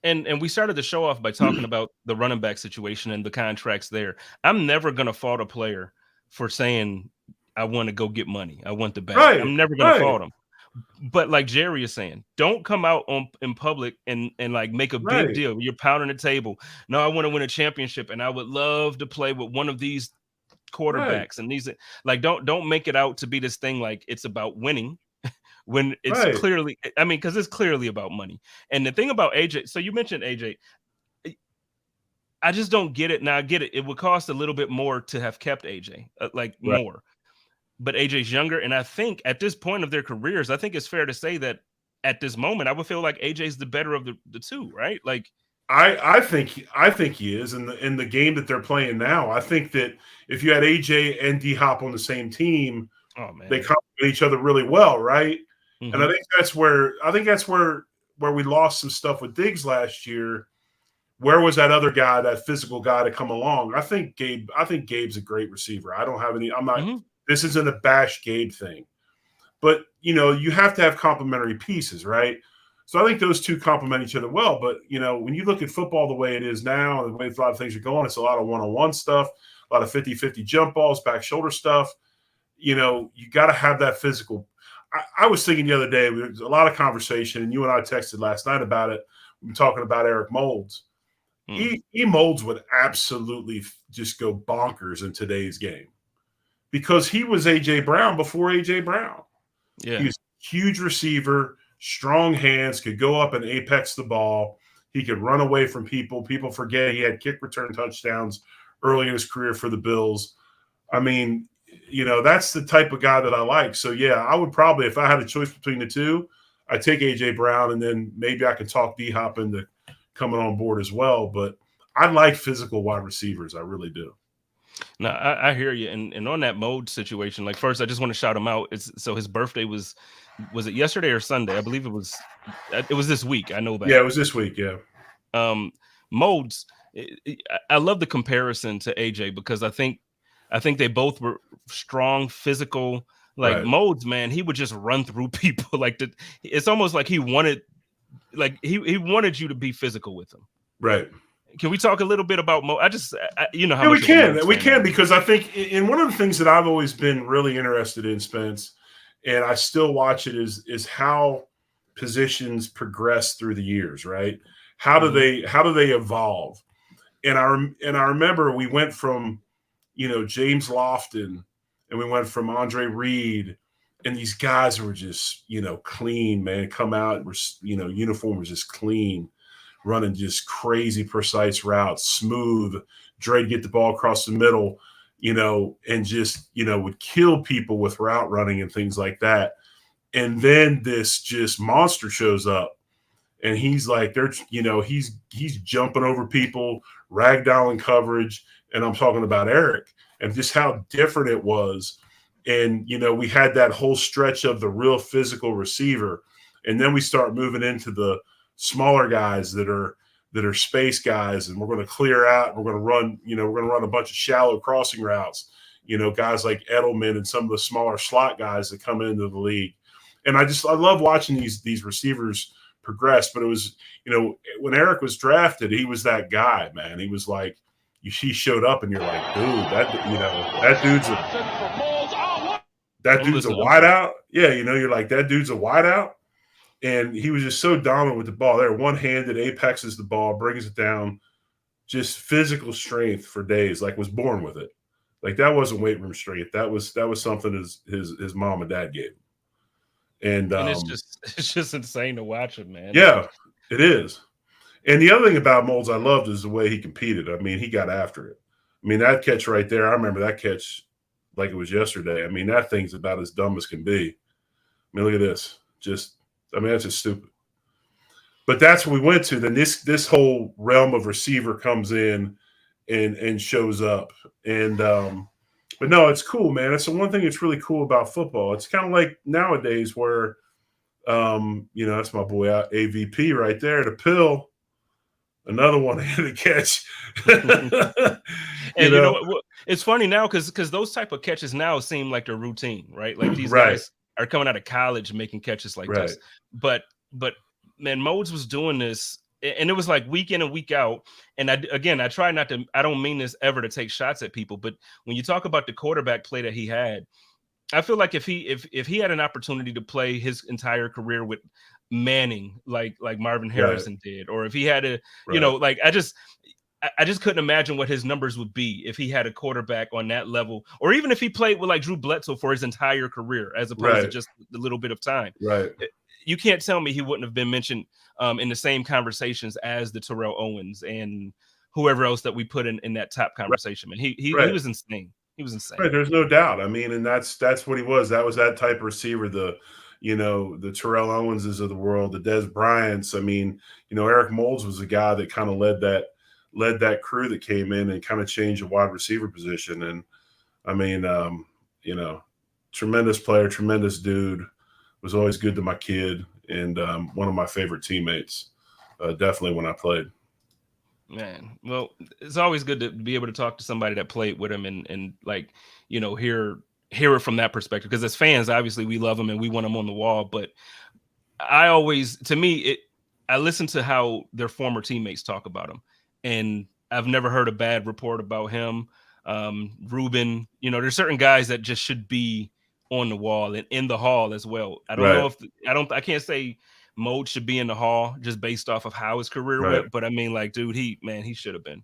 And we started the show off by talking about the running back situation and the contracts there. I'm never gonna fault a player for saying I want to go get money. I want the bag. Right, I'm never gonna fault him. But like Jerry is saying, don't come out in public and like make a big deal. You're pounding the table. No, I want to win a championship, and I would love to play with one of these quarterbacks. And these, like, don't make it out to be this thing like it's about winning when it's clearly, I mean, because it's clearly about money. And the thing about AJ, so you mentioned AJ, I just don't get it. Now I get it. It would cost a little bit more to have kept AJ, more. But AJ's younger, and I think at this point of their careers, I think it's fair to say that at this moment, I would feel like AJ's the better of the 2, right? Like, I think he is in the game that they're playing now. I think that if you had AJ and D-Hop on the same team, they complement each other really well, right? Mm-hmm. And I think that's where we lost some stuff with Diggs last year. Where was that other guy, that physical guy, to come along? I think Gabe's a great receiver. I don't have any. I'm not. Mm-hmm. This isn't a bash Gabe thing, but you have to have complementary pieces, right? So I think those 2 complement each other well. But when you look at football the way it is now, the way a lot of things are going, it's a lot of one-on-one stuff, a lot of 50-50 jump balls, back shoulder stuff. You got to have that physical. I was thinking the other day, there was a lot of conversation, and you and I texted last night about it. We were talking about Eric Moulds. E Molds would absolutely just go bonkers in today's game because he was A.J. Brown before A.J. Brown. Yeah. He was a huge receiver, strong hands, could go up and apex the ball. He could run away from people. People forget he had kick return touchdowns early in his career for the Bills. I mean, that's the type of guy that I like. So, yeah, I would probably, if I had a choice between the two, I'd take A.J. Brown, and then maybe I could talk D-Hop into coming on board as well. But I like physical wide receivers. I really do. No, I hear you. And on that mode situation, like first, I just want to shout him out. So his birthday was it yesterday or Sunday? I believe it was this week. I know that. Yeah, it was this week. Yeah. Modes. I love the comparison to AJ because I think they both were strong, physical. Like right. Modes, man, he would just run through people. It's almost like he wanted you to be physical with him. Right. Can we talk a little bit about Mo? How yeah, we can because I think in one of the things that I've always been really interested in, Spence, and I still watch it is how positions progress through the years, right? How do they evolve? And I remember we went from James Lofton, and we went from Andre Reed, and these guys were just clean, man. Come out, uniform was just clean. Running just crazy precise routes, smooth. Dre'd get the ball across the middle, and just, would kill people with route running and things like that. And then this just monster shows up, and he's like, he's jumping over people, ragdolling coverage. And I'm talking about Eric and just how different it was. And, we had that whole stretch of the real physical receiver. And then we start moving into the smaller guys that are space guys, and we're going to clear out. We're going to run a bunch of shallow crossing routes. Guys like Edelman and some of the smaller slot guys that come into the league. And I love watching these receivers progress. But it was, when Eric was drafted, he was that guy, man. He was like, he showed up, and you're like, dude, that dude's a wideout. Yeah, you're like, that dude's a wideout. And he was just so dominant with the ball. There, one-handed, apexes the ball, brings it down, just physical strength for days. Like, was born with it. Like, that wasn't weight room strength. That was something his mom and dad gave him. And it's just insane to watch him, man. Yeah, it is. And the other thing about Molds I loved is the way he competed. I mean, he got after it. I mean, that catch right there, I remember that catch like it was yesterday. I mean, that thing's about as dumb as can be. I mean, look at this. That's just stupid. But that's what we went to. Then this whole realm of receiver comes in and shows up. And but no, it's cool, man. It's the one thing that's really cool about football. It's kind of like nowadays where that's my boy AVP right there, the pill. Another one-handed catch. And it's funny now because those type of catches now seem like they're routine, right? Like these guys are coming out of college making catches like this. But man, Modes was doing this, and it was like week in and week out. And I try not to, I don't mean this ever to take shots at people, but when you talk about the quarterback play that he had, I feel like if he had an opportunity to play his entire career with Manning, like Marvin Harrison did, or if he had I just couldn't imagine what his numbers would be if he had a quarterback on that level, or even if he played with like Drew Bledsoe for his entire career, as opposed to just a little bit of time. Right. You can't tell me he wouldn't have been mentioned in the same conversations as the Terrell Owens and whoever else that we put in that top conversation. Man, he was insane. He was insane. Right, there's no doubt. I mean, and that's what he was. That was that type of receiver. The Terrell Owenses of the world, the Dez Bryants. I mean, Eric Molds was a guy that kind of led that crew that came in and kind of changed the wide receiver position. And I mean, tremendous player, tremendous dude. Was always good to my kid, and one of my favorite teammates. Definitely when I played. Man, well, it's always good to be able to talk to somebody that played with him and like, hear it from that perspective. Because as fans, obviously we love him and we want him on the wall. But I listen to how their former teammates talk about him, and I've never heard a bad report about him. Ruben, there's certain guys that just should be on the wall and in the hall as well. I don't know I can't say Mode should be in the Hall just based off of how his career Right. went. But I mean, like, dude, he should have been.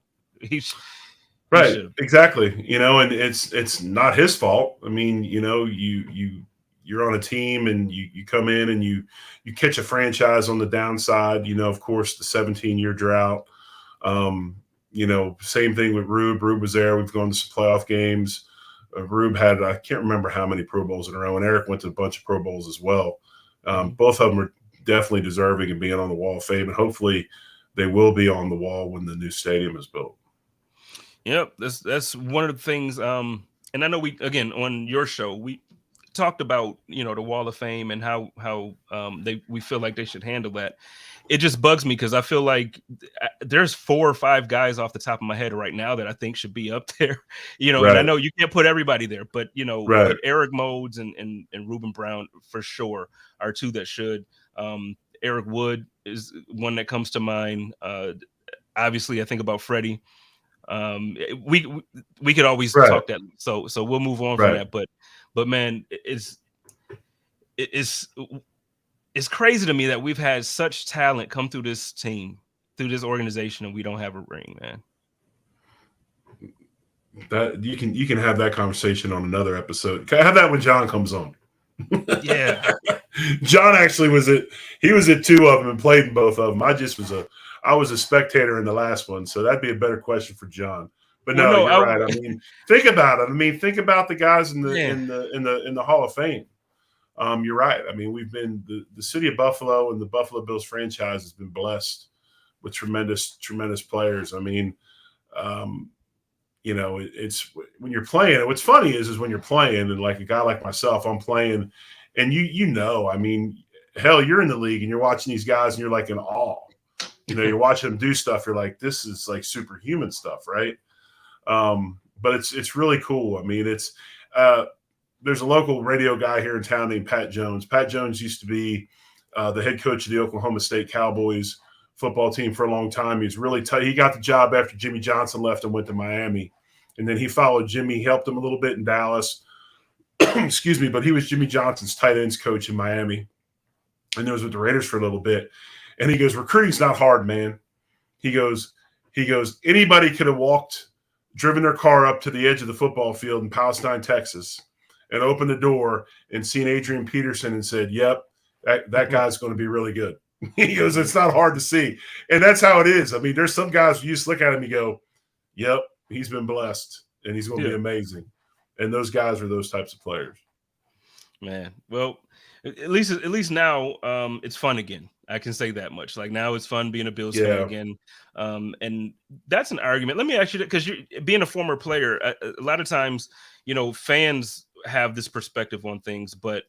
Right, exactly. You know, and it's not his fault. I mean, you know, you're on a team and you come in and you catch a franchise on the downside. You know, of course, the 17-year drought. You know, same thing with Rube. Rube was there. We've gone to some playoff games. Rube had, I can't remember how many Pro Bowls in a row, and Eric went to a bunch of Pro Bowls as well. Both of them are definitely deserving of being on the Wall of Fame, and hopefully they will be on the wall when the new stadium is built. Yep, that's one of the things. And I know we, again, on your show, we talked about, you know, the Wall of Fame and how we feel like they should handle that. It just bugs me because I feel like there's 4 or 5 guys off the top of my head right now that I think should be up there. You know, Right. And I know you can't put everybody there, but you know, Right. but Eric Modes and Reuben Brown for sure are 2 that should. Eric Wood is one that comes to mind. Obviously, I think about Freddie. We could always Right. talk that, so we'll move on from that. But man, it's crazy to me that we've had such talent come through this team, through this organization, and we don't have a ring, man. That you can have that conversation on another episode. Can I have that when John comes on? Yeah. John actually was at 2 of them and played in both of them. I was a spectator in the last one, so that'd be a better question for John. But you're right. I mean, think about it. I mean, think about the guys in the Hall of Fame. You're right. I mean, we've been the city of Buffalo and the Buffalo Bills franchise has been blessed with tremendous players. I mean, you know, it's when you're playing. What's funny is when you're playing, and like a guy like myself, I'm playing, and you know, I mean, hell, you're in the league and you're watching these guys and you're like in awe. You know, you're watching them do stuff. You're like, this is like superhuman stuff, right? But it's really cool. I mean, it's there's a local radio guy here in town named Pat Jones. Pat Jones used to be the head coach of the Oklahoma State Cowboys football team for a long time. He's really tight. He got the job after Jimmy Johnson left and went to Miami. And then he followed Jimmy, helped him a little bit in Dallas. Excuse me, but he was Jimmy Johnson's tight ends coach in Miami. And he was with the Raiders for a little bit. And he goes, recruiting's not hard, man. He goes, anybody could have driven their car up to the edge of the football field in Palestine, Texas, and opened the door and seen Adrian Peterson and said, yep, that guy's going to be really good. He goes, it's not hard to see. And that's how it is. I mean, there's some guys you just look at him and go, yep, he's been blessed and he's going to be amazing. And those guys are those types of players. Man, well, at least now it's fun again. I can say that much. Like now it's fun being a Bills fan again. And that's an argument. Let me ask you that, because you're being a former player, a lot of times, you know, fans have this perspective on things, but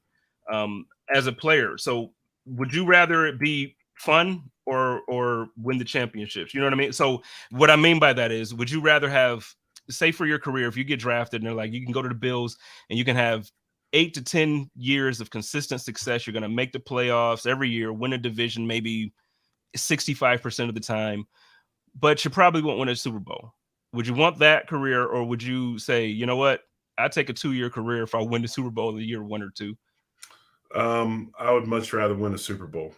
as a player, so would you rather it be fun or win the championships? You know what I mean? So what I mean by that is, would you rather have, say for your career, if you get drafted and they're like, you can go to the Bills and you can have 8 to 10 years of consistent success. You're going to make the playoffs every year, win a division maybe 65% of the time, but you probably won't win a Super Bowl. Would you want that career, or would you say, you know what, I'd take a 2-year career if I win the Super Bowl in year 1 or 2? I would much rather win a Super Bowl.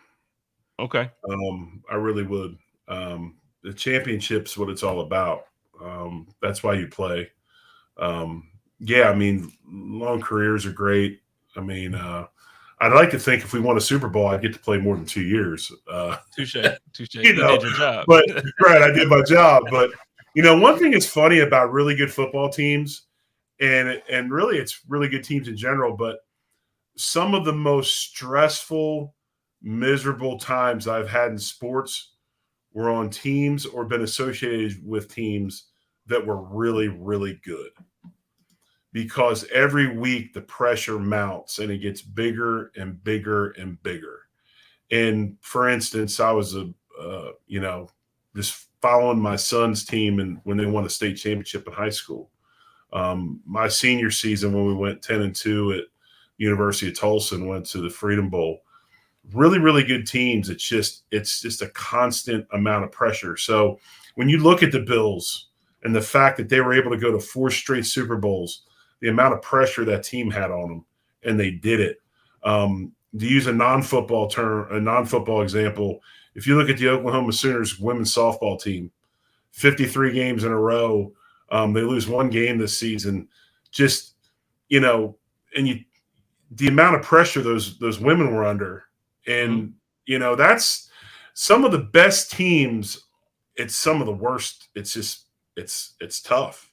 Okay. I really would. The championship's what it's all about. That's why you play. Yeah, I mean, long careers are great. I mean, I'd like to think if we won a Super Bowl, I'd get to play more than 2 years. Touche. You know, did your job. But right, I did my job. But you know, one thing that's funny about really good football teams, and really it's really good teams in general, but some of the most stressful, miserable times I've had in sports were on teams or been associated with teams that were really, really good. Because every week the pressure mounts and it gets bigger and bigger and bigger. And for instance, I was just following my son's team and when they won a state championship in high school. My senior season, when we went 10-2 at University of Tulsa and went to the Freedom Bowl, really, really good teams. It's just a constant amount of pressure. So when you look at the Bills and the fact that they were able to go to 4 straight Super Bowls, the amount of pressure that team had on them, and they did it. to use a non-football example, if you look at the Oklahoma Sooners women's softball team, 53 games in a row, they lose one game this season. Just, and the amount of pressure those women were under, and that's some of the best teams. It's some of the worst. It's just it's tough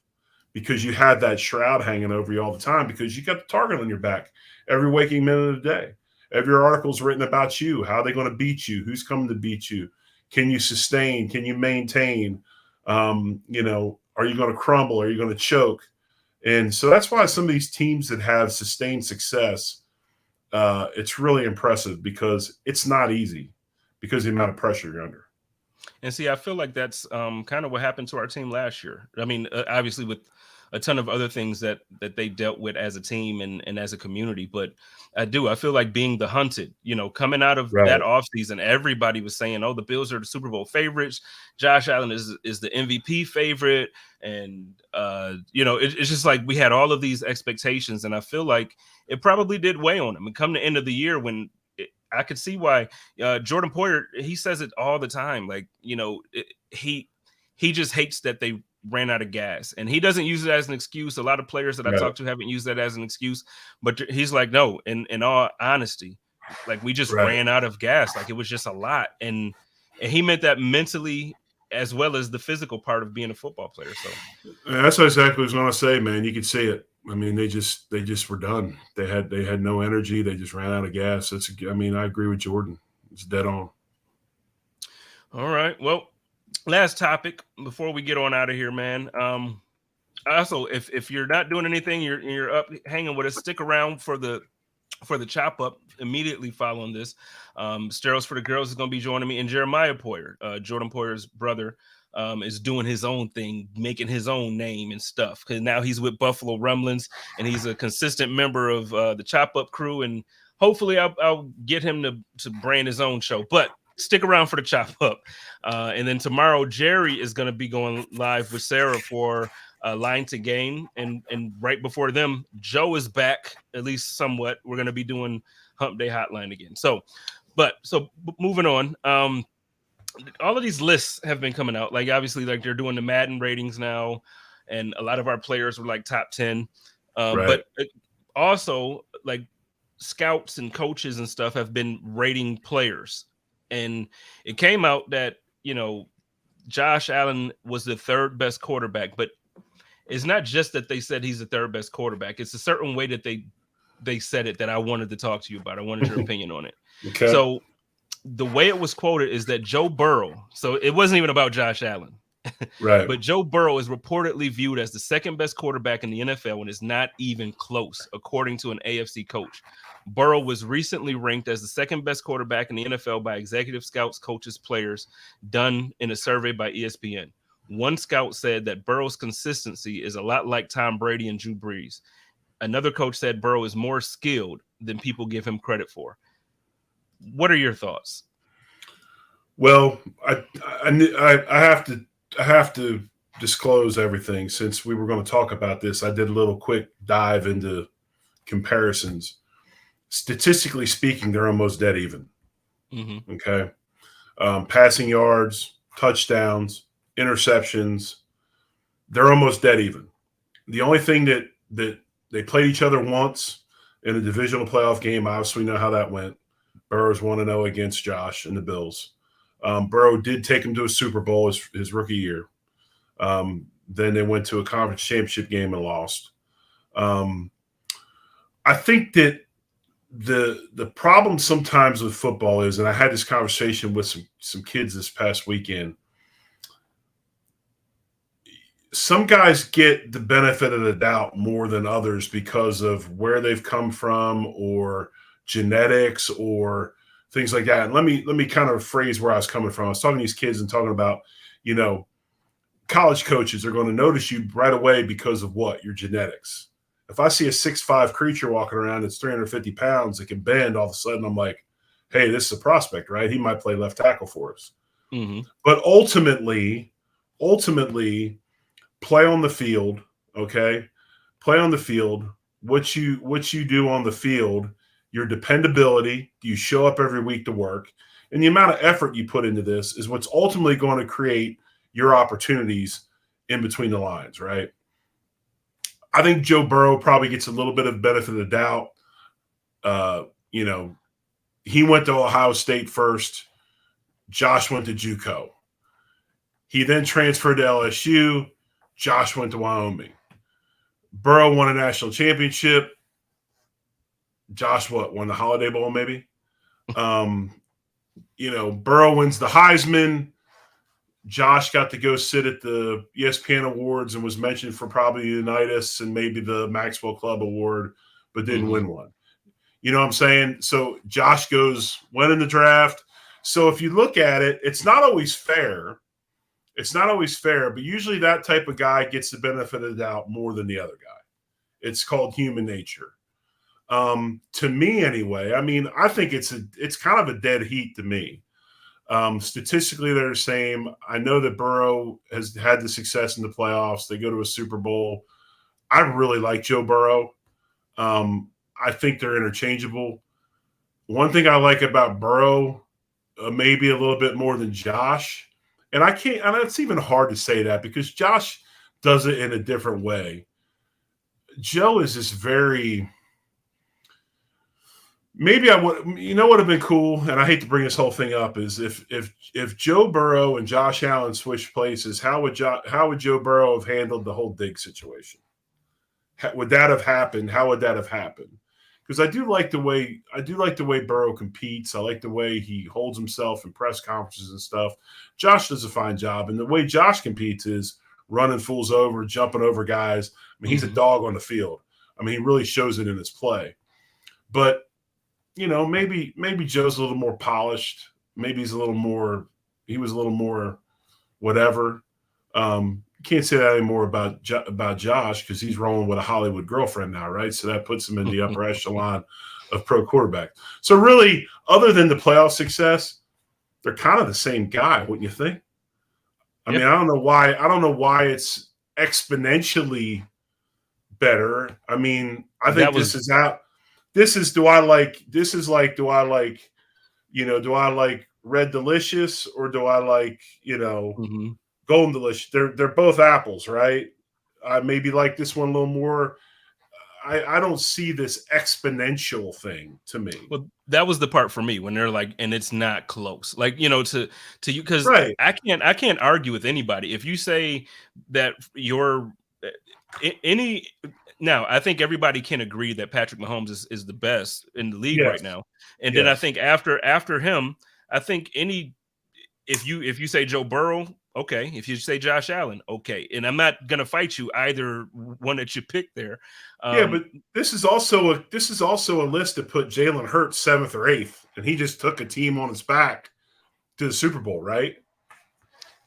because you have that shroud hanging over you all the time because you got the target on your back every waking minute of the day. Every article's written about you. How are they going to beat you? Who's coming to beat you? Can you sustain? Can you maintain? Are you going to crumble? Are you going to choke? And so that's why some of these teams that have sustained success, it's really impressive because it's not easy because of the amount of pressure you're under. And see, I feel like that's kind of what happened to our team last year. I mean, obviously with a ton of other things that they dealt with as a team and as a community. But I feel like being the hunted, coming out of that offseason, everybody was saying, oh, the Bills are the Super Bowl favorites. Josh Allen is the MVP favorite. And, it's just like we had all of these expectations. And I feel like it probably did weigh on him. And come the end of the year when I could see why Jordan Poyer, he says it all the time. Like, he just hates that they ran out of gas, and he doesn't use it as an excuse. A lot of players that I talk to haven't used that as an excuse, but he's like, no, in all honesty, like we just ran out of gas. Like it was just a lot. And he meant that mentally as well as the physical part of being a football player. So that's exactly what I was going to say, man. You could see it. I mean, they just were done. They had no energy. They just ran out of gas. I agree with Jordan. It's dead on. All right. Well, last topic before we get on out of here, man. Also, if you're not doing anything, you're up hanging with us, stick around for the chop up immediately following this. Steros for the Girls is going to be joining me, and Jeremiah Poyer, Jordan Poyer's brother, is doing his own thing, making his own name and stuff. Because now he's with Buffalo Rumblings, and he's a consistent member of the chop up crew. And hopefully, I'll get him to brand his own show. But stick around for the chop up. And then tomorrow, Jerry is going to be going live with Sarah for Line to Gain. And right before them, Joe is back, at least somewhat. We're going to be doing Hump Day Hotline again. So moving on. All of these lists have been coming out. Like, obviously, like they're doing the Madden ratings now. And a lot of our players were like top 10. But also, like, scouts and coaches and stuff have been rating players. And it came out that, Josh Allen was the third best quarterback, but it's not just that they said he's the third best quarterback. It's a certain way that they said it that I wanted to talk to you about. I wanted your opinion on it. Okay. So the way it was quoted is that Joe Burrow, so it wasn't even about Josh Allen, right? But Joe Burrow is reportedly viewed as the second best quarterback in the NFL, and it's not even close, according to an AFC coach. Burrow was recently ranked as the second best quarterback in the NFL by executive scouts, coaches, players, done in a survey by ESPN. One scout said that Burrow's consistency is a lot like Tom Brady and Drew Brees. Another coach said Burrow is more skilled than people give him credit for. What are your thoughts? Well, I have to disclose everything since we were going to talk about this. I did a little quick dive into comparisons. Statistically speaking, they're almost dead even. Mm-hmm. Okay. Passing yards, touchdowns, interceptions, they're almost dead even. The only thing that they played each other once in a divisional playoff game, obviously we know how that went. Burrow's 1-0 against Josh and the Bills. Burrow did take him to a Super Bowl his rookie year. Then they went to a conference championship game and lost. I think that the problem sometimes with football is, and I had this conversation with some kids this past weekend, some guys get the benefit of the doubt more than others because of where they've come from or genetics or things like that. And let me kind of phrase where I was coming from. I was talking to these kids and talking about, college coaches are going to notice you right away because of what? Your genetics. If I see a 6'5" creature walking around that's 350 pounds that can bend, all of a sudden I'm like, hey, this is a prospect, right? He might play left tackle for us. Mm-hmm. But ultimately, play on the field, okay? Play on the field. What you do on the field your dependability, do you show up every week to work, and the amount of effort you put into this is what's ultimately going to create your opportunities in between the lines, right? I think Joe Burrow probably gets a little bit of benefit of the doubt. He went to Ohio State first. Josh went to JUCO. He then transferred to LSU. Josh went to Wyoming. Burrow won a national championship. Josh won the Holiday Bowl maybe? Burrow wins the Heisman. Josh got to go sit at the ESPN Awards and was mentioned for probably the Unitas and maybe the Maxwell Club Award, but didn't win one. You know what I'm saying? So Josh goes winning the draft. So if you look at it, it's not always fair. It's not always fair, but usually that type of guy gets the benefit of the doubt more than the other guy. It's called human nature. To me, anyway, I mean, I think it's kind of a dead heat to me. Statistically, they're the same. I know that Burrow has had the success in the playoffs. They go to a Super Bowl. I really like Joe Burrow. I think they're interchangeable. One thing I like about Burrow, maybe a little bit more than Josh, and it's even hard to say that because Josh does it in a different way. Joe is this very – maybe what would have been cool, and I hate to bring this whole thing up, is if Joe Burrow and Josh Allen switched places, how would Joe Burrow have handled the whole Diggs situation? Would that have happened? How would that have happened? Because I do like the way Burrow competes. I like the way he holds himself in press conferences and stuff. Josh does a fine job, and the way Josh competes is running fools over, jumping over guys. I mean, he's a dog on the field. I mean, he really shows it in his play. But maybe Joe's a little more polished. Maybe he was a little more whatever. You can't say that anymore about Josh because he's rolling with a Hollywood girlfriend now, right? So that puts him in the upper echelon of pro quarterback. So really, other than the playoff success, they're kind of the same guy, wouldn't you think? I mean, I don't know why it's exponentially better. I mean, I think do I like Red Delicious or do I like, Golden Delicious? They're both apples, right? I maybe like this one a little more. I don't see this exponential thing to me. Well, that was the part for me when they're like, and it's not close. Like, to you, because right. I can't argue with anybody. If you say that now, I think everybody can agree that Patrick Mahomes is the best in the league right now. And then I think after him, I think if you say Joe Burrow, okay. If you say Josh Allen, okay. And I'm not gonna fight you either one that you pick there. But this is also a list to put Jalen Hurts 7th or 8th, and he just took a team on his back to the Super Bowl, right?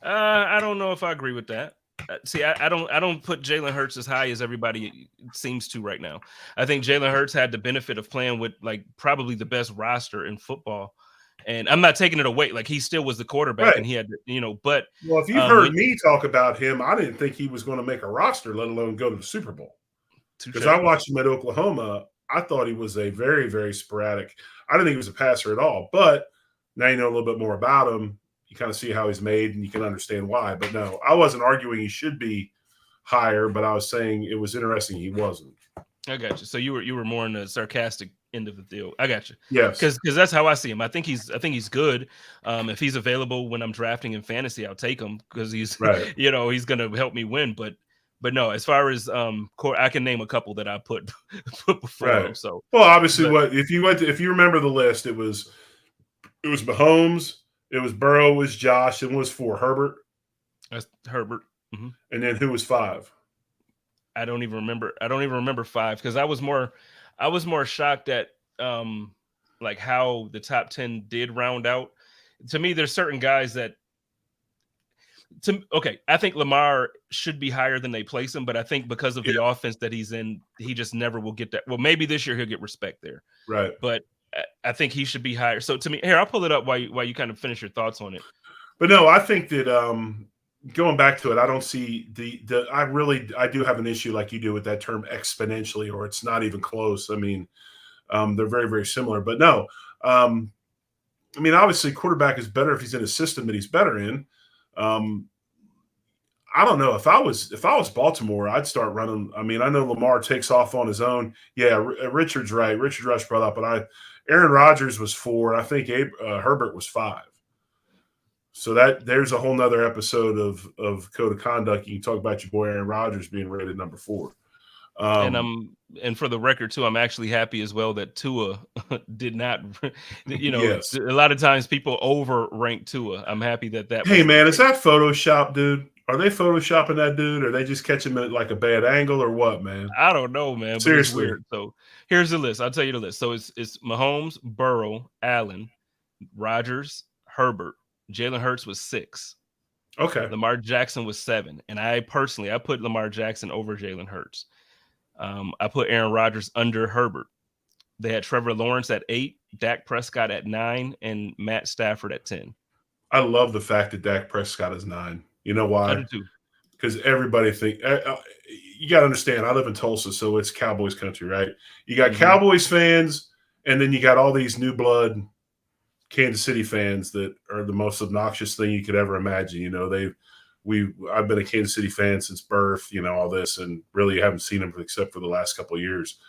I don't know if I agree with that. See, I don't put Jalen Hurts as high as everybody seems to right now. I think Jalen Hurts had the benefit of playing with like probably the best roster in football. And I'm not taking it away. Like he still was the quarterback, right. And he had, but if you've heard me talk about him, I didn't think he was going to make a roster, let alone go to the Super Bowl. Because I watched him at Oklahoma. I thought he was a very, very sporadic. I didn't think he was a passer at all. But now you know a little bit more about him. You kind of see how he's made, and you can understand why. But no, I wasn't arguing he should be higher, but I was saying it was interesting he wasn't. I got you. So you were more in the sarcastic end of the deal. I got you. Yes, because that's how I see him. I think he's good. If he's available when I'm drafting in fantasy, I'll take him because he's right. He's going to help me win. But no, as far as I can name a couple that I put before him. So obviously, if you remember the list, it was Mahomes, it was Burrow, it was Josh, and was 4 Herbert. That's Herbert. Mm-hmm. And then who was 5? I don't even remember 5 because I was more shocked at like how the top 10 did round out. To me, there's certain guys that I think Lamar should be higher than they place him, but I think because of the offense that he's in, he just never will get that. Well, maybe this year he'll get respect there. Right. But I think he should be higher. So to me, here, I'll pull it up while you kind of finish your thoughts on it. But no, I think that going back to it, I don't see I do have an issue like you do with that term exponentially, or it's not even close. I mean, They're very, very similar. But no, I mean, obviously, quarterback is better if he's in a system that he's better in. I don't know. If I was Baltimore, I'd start running. I mean, I know Lamar takes off on his own. Yeah, Richard's right. Richard Rush brought up, but Aaron Rodgers was 4. I think Herbert was 5. So there's a whole nother episode of Code of Conduct. You can talk about your boy Aaron Rodgers being rated number 4. And for the record too, I'm actually happy as well that Tua did not. Yes. A lot of times people overrank Tua. I'm happy that. Hey man, is that Photoshop, dude? Are they photoshopping that dude? Or are they just catching him at like a bad angle or what, man? I don't know, man. But Seriously. it's weird. So here's the list. I'll tell you the list. So it's Mahomes, Burrow, Allen, Rodgers, Herbert. Jalen Hurts was 6. Okay. Lamar Jackson was 7. And I put Lamar Jackson over Jalen Hurts. I put Aaron Rodgers under Herbert. They had Trevor Lawrence at 8, Dak Prescott at 9, and Matt Stafford at 10. I love the fact that Dak Prescott is 9. You know why? I do too. Because everybody you got to understand, I live in Tulsa, so it's Cowboys country, right? You got Cowboys fans, and then you got all these new blood Kansas City fans that are the most obnoxious thing you could ever imagine. You know, I've been a Kansas City fan since birth, you know, all this, and really haven't seen them except for the last couple of years.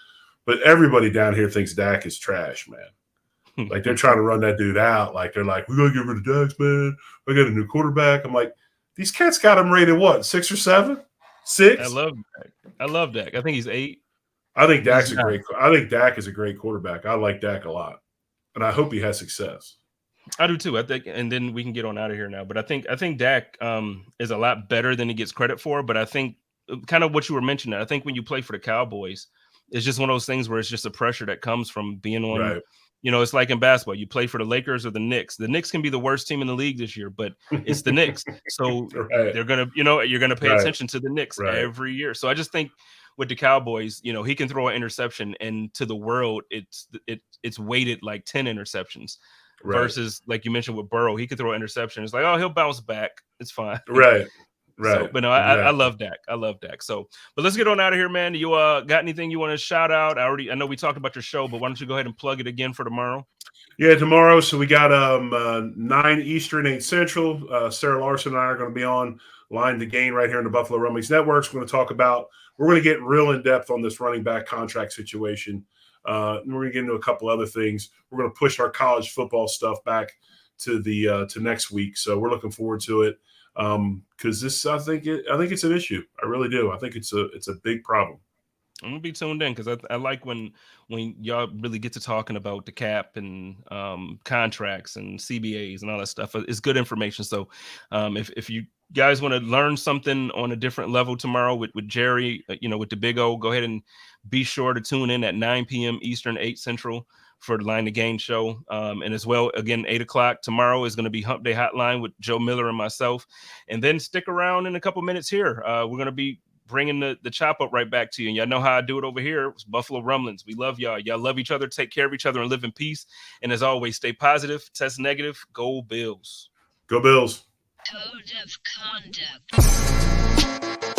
But everybody down here thinks Dak is trash, man. Like, they're trying to run that dude out. Like, they're like, we got to get rid of Dak, man. We got a new quarterback. I'm like, these cats got him rated what, 6 or 7? 6? I love Dak. I think he's 8. I think Dak is a great quarterback. I like Dak a lot, and I hope he has success. I do too. I think, and then we can get on out of here now. But I think Dak is a lot better than he gets credit for. But I think kind of what you were mentioning. I think when you play for the Cowboys, it's just one of those things where it's just a pressure that comes from being on. Right. You know, it's like in basketball. You play for the Lakers or the Knicks. The Knicks can be the worst team in the league this year, but it's the Knicks. So they're gonna, you're gonna pay attention to the Knicks every year. So I just think with the Cowboys, he can throw an interception, and to the world, it's weighted like 10 interceptions. Right. Versus, like you mentioned with Burrow, he could throw an interception. It's like, oh, he'll bounce back. It's fine. Right. So, but no, I love Dak. I love Dak. So, but let's get on out of here, man. You got anything you want to shout out? I know we talked about your show, but why don't you go ahead and plug it again for tomorrow? Yeah, tomorrow. So we got 9 Eastern, 8 Central. Sarah Larson and I are going to be on Line to Gain right here in the Buffalo Rumblings Networks. We're going to get real in depth on this running back contract situation. We're going to get into a couple other things. We're going to push our college football stuff back to to next week. So we're looking forward to it. Because I think it's an issue. I really do. I think it's a big problem. I'm gonna be tuned in because I like when y'all really get to talking about the cap and contracts and CBAs and all that stuff. It's good information. So if you guys want to learn something on a different level tomorrow with Jerry, with the Big O, go ahead and be sure to tune in at 9 p.m. Eastern, 8 Central for the Line to Gain show. And as well, again, 8 o'clock tomorrow is going to be Hump Day Hotline with Joe Miller and myself. And then stick around in a couple minutes here. We're going to be bringing the chop up right back to you. And y'all know how I do it over here. It's Buffalo Rumblings. We love y'all. Y'all love each other. Take care of each other and live in peace. And as always, stay positive, test negative. Go Bills. Go Bills. Code of Conduct.